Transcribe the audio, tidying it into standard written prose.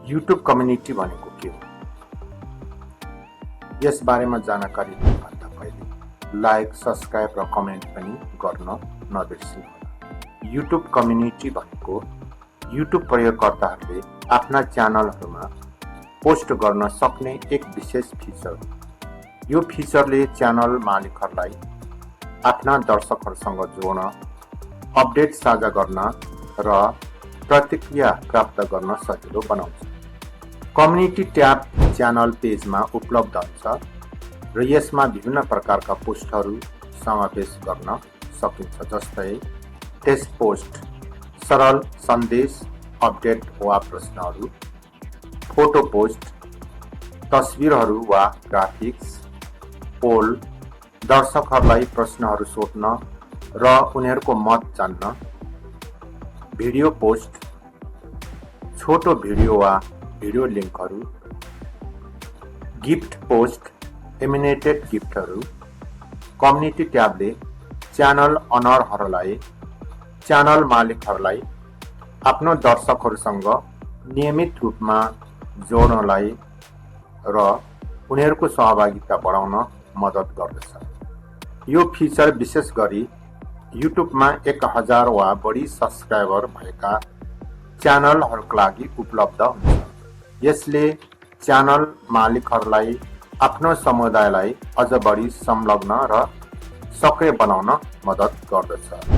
YouTube community भनेको के हो? यस बारेमा जानकारी दिनुभन्दा पहिले लाइक, सब्स्क्राइब र कमेन्ट पनि गर्न नबिर्सिनुहोला। युट्युब कम्युनिटी भनेको युट्युब प्रयोगकर्ताहरूले आफ्ना च्यानलहरूमा पोस्ट गर्न सक्ने एक विशेष फिचर हो। यो फिचरले च्यानल मालिकहरूलाई आफ्ना दर्शकहरूसँग जोड्न, अपडेट साझा गर्न र प्रतिक्रिया प्राप्त गर्न सजिलो बनाउँछ। कम्युनिटी ट्याब च्यानल पेजमा उपलब्ध हुन्छ र यसमा विभिन्न प्रकारका पोस्टहरू समावेश गर्न सकिन्छ, जस्तै टेस्ट पोस्ट, सरल सन्देश, अपडेट वा प्रश्नहरू, फोटो पोस्ट, तस्बिरहरू वा ग्राफिक्स, पोल, दर्शकहरूलाई प्रश्नहरू सोध्न र उनीहरूको मत जान्न, भिडियो पोस्ट, छोटो भिडियो वा भिडियो लिङ्कहरू, गिफ्ट पोस्ट, एनिमेटेड गिफ्टहरू। कम्युनिटी ट्याबले च्यानल अनरहरूलाई, च्यानल मालिकहरूलाई आफ्नो दर्शकहरूसँग नियमित रूपमा जोड्नलाई र उनीहरूको सहभागिता बढाउन मद्दत गर्दछ। यो फिचर विशेष गरी युट्युबमा 1000 वा बढी सब्स्क्राइबर भएका च्यानलहरूका लागि उपलब्ध हुन्छ। यसले च्यानल मालिकहरूलाई आफ्नो समुदायलाई अझ बढी संलग्न र सक्रिय बनाउन मद्दत गर्दछ।